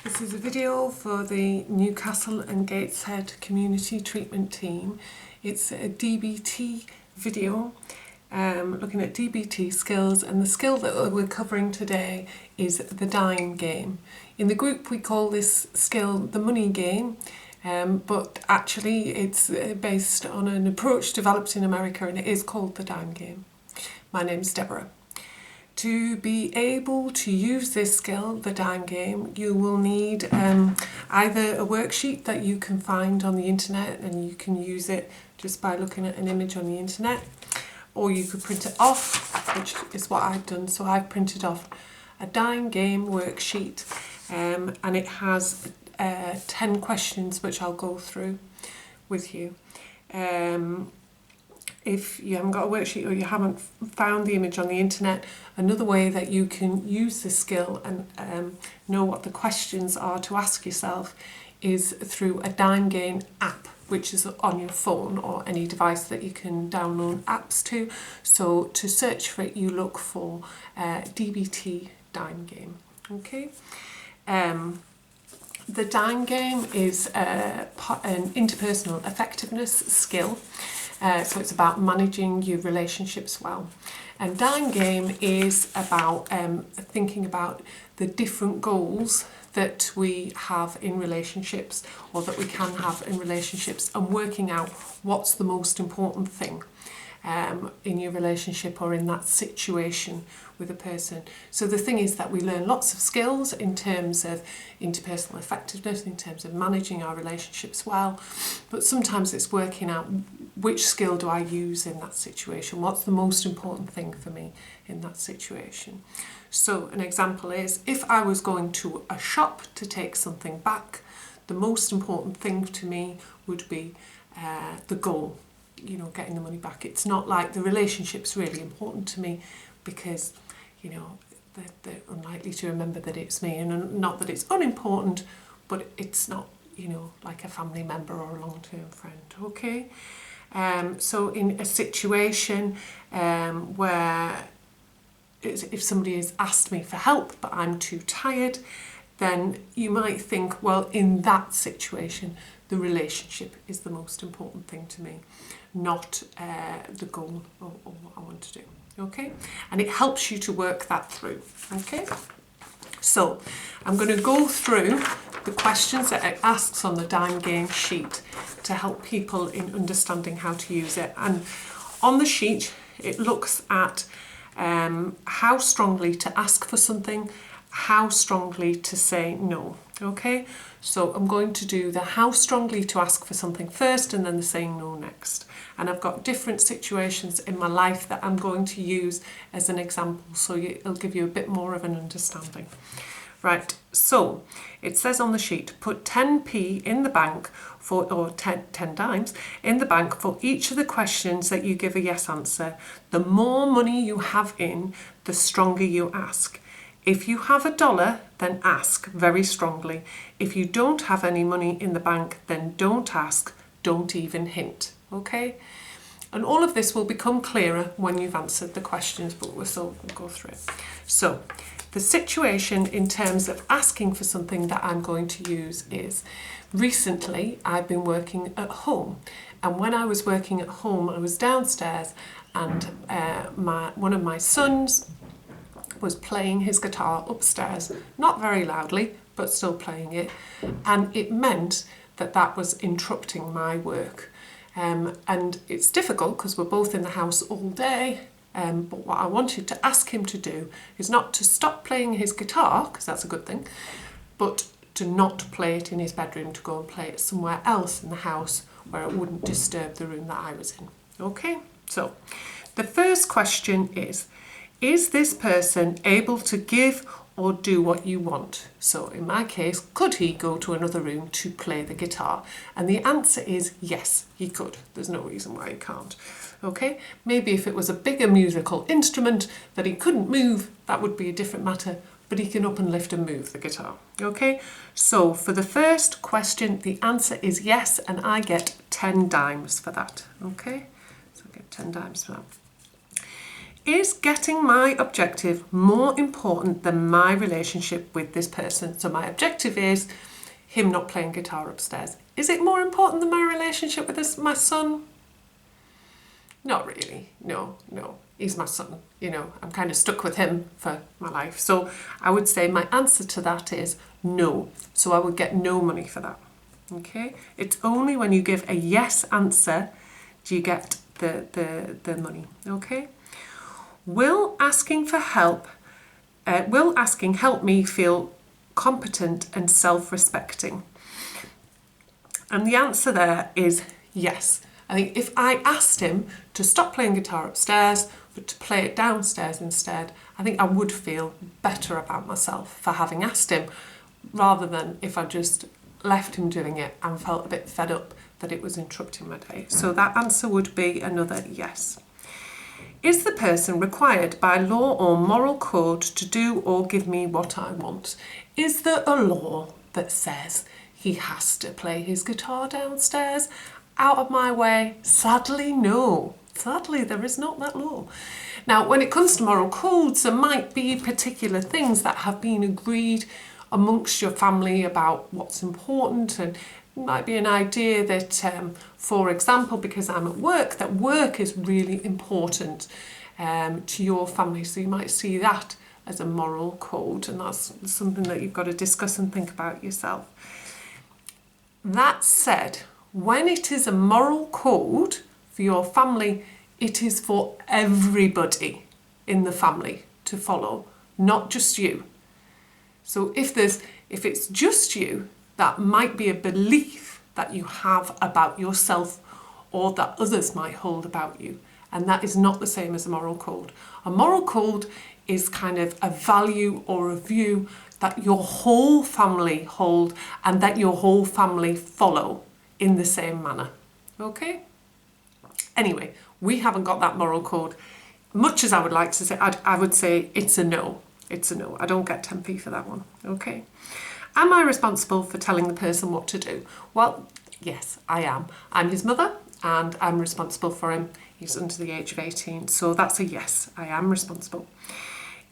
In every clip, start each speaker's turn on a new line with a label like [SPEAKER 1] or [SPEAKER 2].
[SPEAKER 1] This is a video for the Newcastle and Gateshead community treatment team. It's a DBT video looking at DBT skills, and the skill that we're covering today is the dime game. In the group we call this skill the money game, but actually it's based on an approach developed in America, and it is called the dime game. My name's Deborah. To be able to use this skill, the dime game, you will need either a worksheet that you can find on the internet, and you can use it just by looking at an image on the internet, or you could print it off, which is what I've done. So I've printed off a dime game worksheet, and it has 10 questions which I'll go through with you. If you haven't got a worksheet or you haven't found the image on the internet, another way that you can use this skill and know what the questions are to ask yourself is through a dime game app, which is on your phone or any device that you can download apps to. So to search for it, you look for DBT dime game. Okay. The dime game is an interpersonal effectiveness skill. So it's about managing your relationships well. And dime game is about thinking about the different goals that we have in relationships, or that we can have in relationships, and working out what's the most important thing in your relationship or in that situation with a person. So the thing is that we learn lots of skills in terms of interpersonal effectiveness, in terms of managing our relationships well, but sometimes it's working out which skill do I use in that situation, what's the most important thing for me in that situation. So an example is, if I was going to a shop to take something back, the most important thing to me would be the goal, you know, getting the money back. It's not like the relationship's really important to me, because, you know, they're unlikely to remember that it's me, and not that it's unimportant, but it's not, you know, like a family member or a long-term friend. Okay. So in a situation where if somebody has asked me for help but I'm too tired, then you might think, well, in that situation the relationship is the most important thing to me, not the goal or what I want to do. Okay, and it helps you to work that through. Okay, so I'm going to go through the questions that it asks on the dime game sheet to help people in understanding how to use it. And on the sheet it looks at how strongly to ask for something, how strongly to say no. Okay, so I'm going to do the how strongly to ask for something first, and then the saying no next. And I've got different situations in my life that I'm going to use as an example, so it'll give you a bit more of an understanding. Right, so it says on the sheet, put 10p in the bank or 10 dimes in the bank for each of the questions that you give a yes answer. The more money you have in, the stronger you ask. If you have $1, then ask very strongly. If you don't have any money in the bank, then don't ask, don't even hint. Okay? And all of this will become clearer when you've answered the questions, but we'll still go through it. So the situation in terms of asking for something that I'm going to use is, recently I've been working at home, and when I was working at home I was downstairs, and one of my sons was playing his guitar upstairs, not very loudly, but still playing it, and it meant that that was interrupting my work. And it's difficult because we're both in the house all day, but what I wanted to ask him to do is not to stop playing his guitar, because that's a good thing, but to not play it in his bedroom, to go and play it somewhere else in the house where it wouldn't disturb the room that I was in. Okay, so the first question is this person able to give or do what you want? So in my case, could he go to another room to play the guitar? And the answer is yes, he could. There's no reason why he can't. Okay, maybe if it was a bigger musical instrument that he couldn't move, that would be a different matter, but he can up and lift and move the guitar. Okay, so for the first question, the answer is yes, and I get 10 dimes for that. Okay, so I get 10 dimes for that. Is getting my objective more important than my relationship with this person? So my objective is him not playing guitar upstairs. Is it more important than my relationship with my son? Not really. No. He's my son. I'm kind of stuck with him for my life. So I would say my answer to that is no. So I would get no money for that. Okay? It's only when you give a yes answer do you get the money. Okay? Will asking help me feel competent and self-respecting? And the answer there is yes. I think if I asked him to stop playing guitar upstairs, but to play it downstairs instead, I think I would feel better about myself for having asked him, rather than if I just left him doing it and felt a bit fed up that it was interrupting my day. So that answer would be another yes. Is the person required by law or moral code to do or give me what I want? Is there a law that says he has to play his guitar downstairs? Out of my way? Sadly, no. Sadly, there is not that law. Now, when it comes to moral codes, there might be particular things that have been agreed amongst your family about what's important, and it might be an idea that, for example, because I'm at work, that work is really important to your family. So you might see that as a moral code, and that's something that you've got to discuss and think about yourself. That said, when it is a moral code for your family, it is for everybody in the family to follow, not just you. So if it's just you, that might be a belief that you have about yourself or that others might hold about you. And that is not the same as a moral code. A moral code is kind of a value or a view that your whole family hold and that your whole family follow in the same manner. Okay? Anyway, we haven't got that moral code. Much as I would like to say, I would say it's a no. It's a no. I don't get 10p for that one. Okay? Am I responsible for telling the person what to do? Well, yes, I am. I'm his mother and I'm responsible for him. He's under the age of 18. So that's a yes. I am responsible.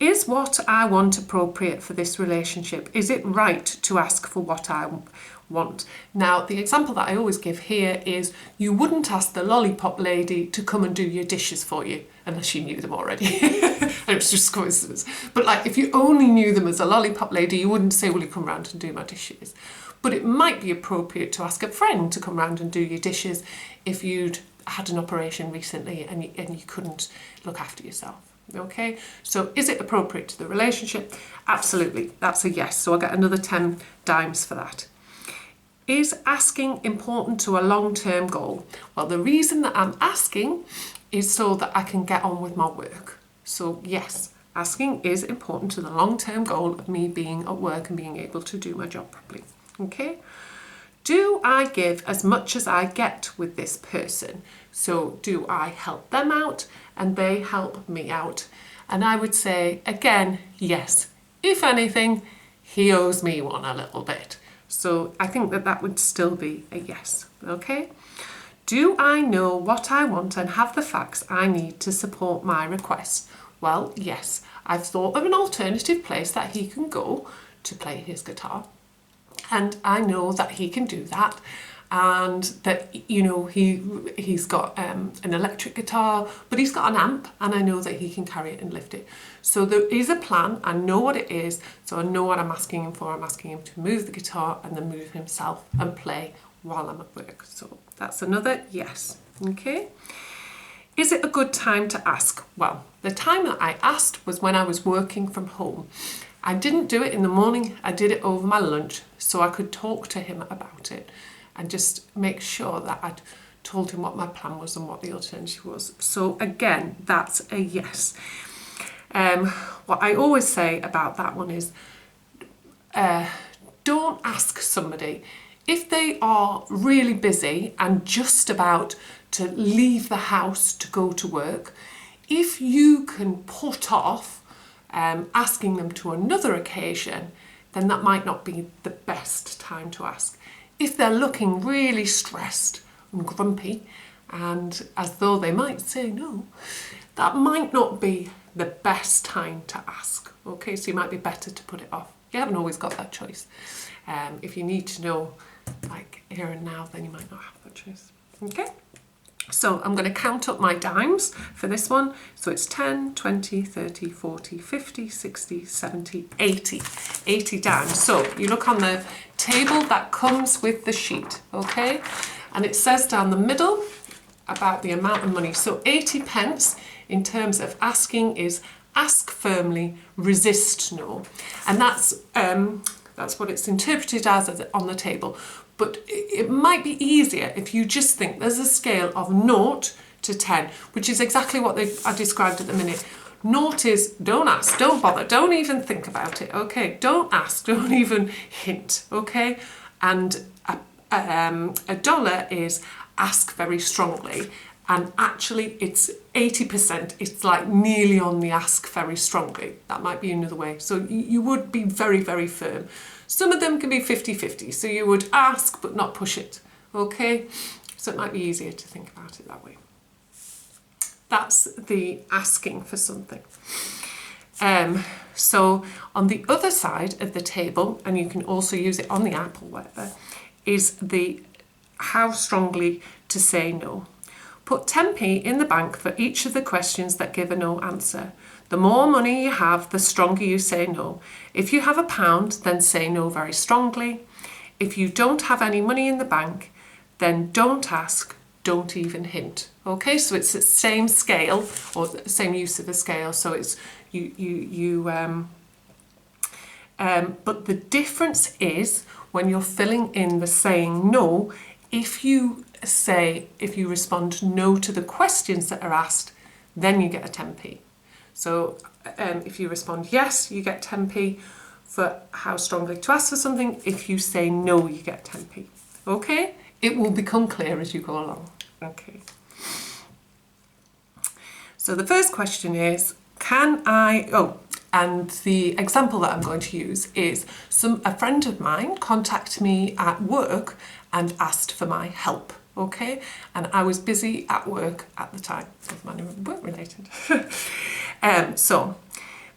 [SPEAKER 1] Is what I want appropriate for this relationship? Is it right to ask for what I want? Now, the example that I always give here is you wouldn't ask the lollipop lady to come and do your dishes for you unless you knew them already. And it's just coincidence. But like if you only knew them as a lollipop lady, you wouldn't say, will you come round and do my dishes? But it might be appropriate to ask a friend to come round and do your dishes if you'd had an operation recently and you couldn't look after yourself. Okay, so is it appropriate to the relationship? Absolutely, that's a yes. So I'll get another 10 dimes for that. Is asking important to a long-term goal? Well, the reason that I'm asking is so that I can get on with my work. So yes, asking is important to the long-term goal of me being at work and being able to do my job properly. Okay. Do I give as much as I get with this person? So do I help them out and they help me out? And I would say, again, yes. If anything, he owes me one a little bit. So I think that would still be a yes. Okay. Do I know what I want and have the facts I need to support my request? Well, yes. I've thought of an alternative place that he can go to play his guitar. And I know that he can do that, and that, you know, he's got an electric guitar, but he's got an amp, and I know that he can carry it and lift it. So there is a plan. I know what it is, so I know what I'm asking him for. I'm asking him to move the guitar and then move himself and play while I'm at work. So that's another yes. Okay. Is it a good time to ask? Well, the time that I asked was when I was working from home. I didn't do it in the morning, I did it over my lunch so I could talk to him about it and just make sure that I'd told him what my plan was and what the alternative was. So again, that's a yes. What I always say about that one is don't ask somebody if they are really busy and just about to leave the house to go to work. If you can put off asking them to another occasion, then that might not be the best time to ask. If they're looking really stressed and grumpy, and as though they might say no, that might not be the best time to ask. Okay, so you might be better to put it off. You haven't always got that choice. If you need to know like here and now, then you might not have that choice. Okay, so I'm going to count up my dimes for this one. So it's 10, 20, 30, 40, 50, 60, 70, 80. 80 dimes. So you look on the table that comes with the sheet, okay? And it says down the middle about the amount of money. So 80 pence in terms of asking is ask firmly, resist no. And that's what it's interpreted as on the table. But it might be easier if you just think there's a scale of 0 to 10, which is exactly what I described at the minute. 0 is don't ask, don't bother, don't even think about it, okay? Don't ask, don't even hint, okay? And a dollar is ask very strongly. And actually it's 80%, it's like nearly on the ask very strongly. That might be another way. So you would be very, very firm. Some of them can be 50-50, so you would ask but not push it, okay? So it might be easier to think about it that way. That's the asking for something. So on the other side of the table, and you can also use it on the app or whatever, is the how strongly to say no. Put 10p in the bank for each of the questions that give a no answer. The more money you have, the stronger you say no. If you have £1, then say no very strongly. If you don't have any money in the bank, then don't ask, don't even hint. Okay, so it's the same scale or the same use of the scale. So it's but the difference is when you're filling in the saying no, if you respond no to the questions that are asked, then you get a 10p. So if you respond yes, you get 10p for how strongly to ask for something. If you say no, you get 10p. Okay? It will become clear as you go along. Okay. So the first question is, and the example that I'm going to use is a friend of mine contacted me at work and asked for my help. Okay, and I was busy at work at the time. Doesn't matter, work related. So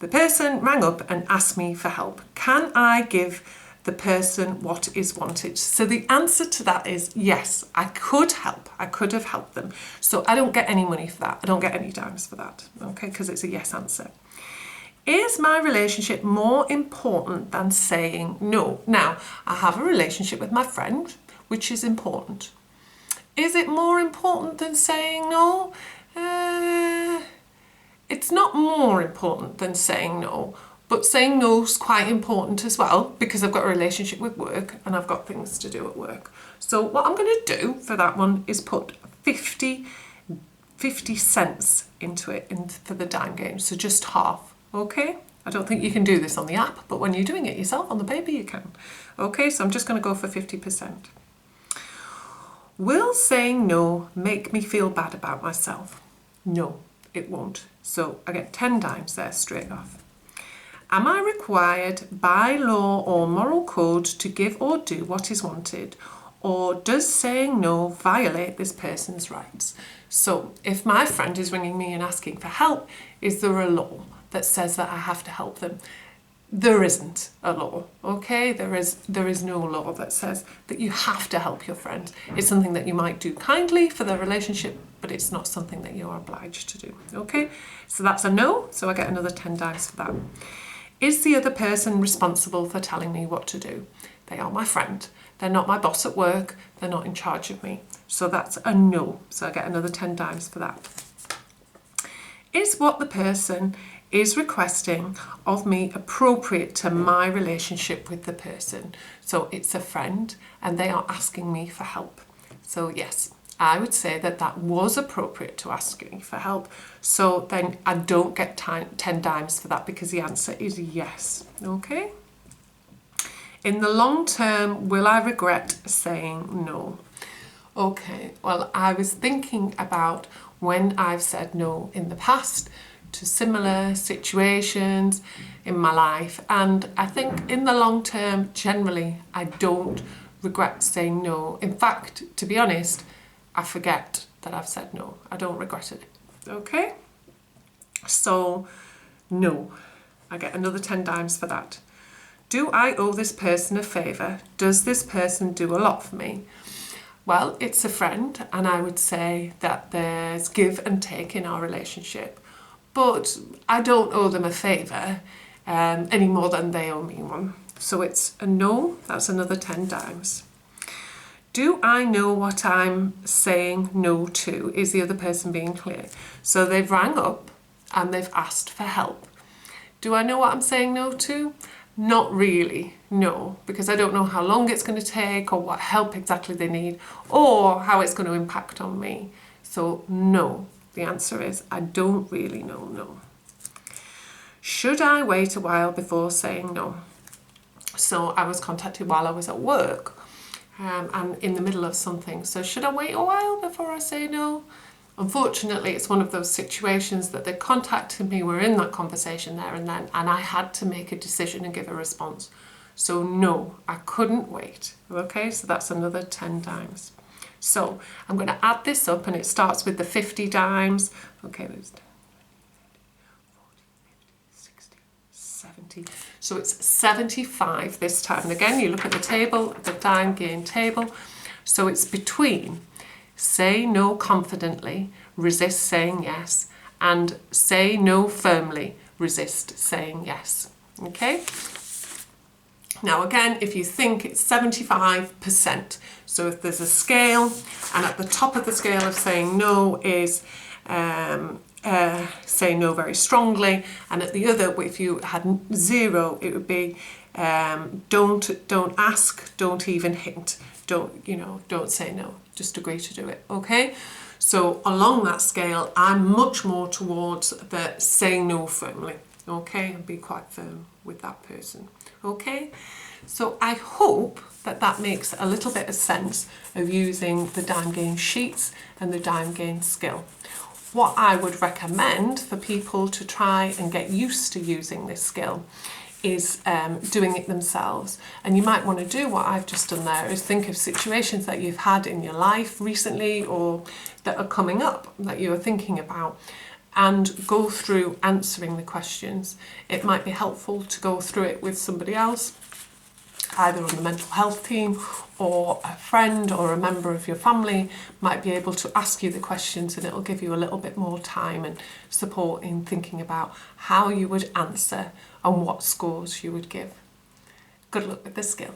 [SPEAKER 1] the person rang up and asked me for help. Can I give the person what is wanted? So the answer to that is yes, I could help. I could have helped them. So I don't get any money for that. I don't get any dimes for that. Okay, because it's a yes answer. Is my relationship more important than saying no? Now, I have a relationship with my friend, which is important. Is it more important than saying no? It's not more important than saying no, but saying no is quite important as well because I've got a relationship with work and I've got things to do at work. So what I'm going to do for that one is put 50 cents into it for the dime game, so just half, okay? I don't think you can do this on the app, but when you're doing it yourself on the paper you can. Okay, so I'm just going to go for 50%. Will saying no make me feel bad about myself? No, it won't. So I get 10 dimes there straight off. Am I required by law or moral code to give or do what is wanted? Or does saying no violate this person's rights? So if my friend is ringing me and asking for help, is there a law that says that I have to help them? There isn't a law, okay? There is no law that says that you have to help your friend. It's something that you might do kindly for the relationship, but it's not something that you're obliged to do, okay? So that's a no, so I get another 10 dimes for that. Is the other person responsible for telling me what to do? They are my friend. They're not my boss at work. They're not in charge of me. So that's a no, so I get another 10 dimes for that. Is what the person is requesting of me appropriate to my relationship with the person? So it's a friend and they are asking me for help. So yes, I would say that that was appropriate to ask me for help. So then I don't get 10 dimes for that because the answer is yes. Okay. In the long term, will I regret saying no? Okay, well, I was thinking about when I've said no in the past to similar situations in my life, and I think in the long term, generally, I don't regret saying no. In fact, to be honest, I forget that I've said no. I don't regret it. Okay? So, no. I get another 10 dimes for that. Do I owe this person a favour? Does this person do a lot for me? Well, it's a friend, and I would say that there's give and take in our relationship. But I don't owe them a favour any more than they owe me one. So it's a no, that's another 10 dimes. Do I know what I'm saying no to? Is the other person being clear? So they've rang up and they've asked for help. Do I know what I'm saying no to? Not really, no, because I don't know how long it's going to take or what help exactly they need or how it's going to impact on me. So no, the answer is I don't really know, no. Should I wait a while before saying no? So I was contacted while I was at work and in the middle of something. So should I wait a while before I say no? Unfortunately, it's one of those situations that they contacted me, we're in that conversation there and then, and I had to make a decision and give a response. So no, I couldn't wait. Okay, so that's another 10 dimes. So I'm going to add this up and it starts with the 50 dimes. Okay, there's 10, 40, 50, 60, 70. So it's 75 this time. And again, you look at the table, the dime gain table. So it's between say no confidently, resist saying yes, and say no firmly, resist saying yes. Okay? Now again, if you think it's 75%, so if there's a scale, and at the top of the scale of saying no is say no very strongly, and at the other, if you had 0, it would be don't ask, don't even hint, don't say no, just agree to do it. Okay, so along that scale I'm much more towards the say no firmly. Okay, and be quite firm with that person. Okay, so I hope that that makes a little bit of sense of using the dime gain sheets and the dime gain skill. What I would recommend for people to try and get used to using this skill is doing it themselves. And you might want to do what I've just done there, is think of situations that you've had in your life recently or that are coming up that you are thinking about, and go through answering the questions. It might be helpful to go through it with somebody else, either on the mental health team or a friend or a member of your family might be able to ask you the questions, and it'll give you a little bit more time and support in thinking about how you would answer and what scores you would give. Good luck with this skill.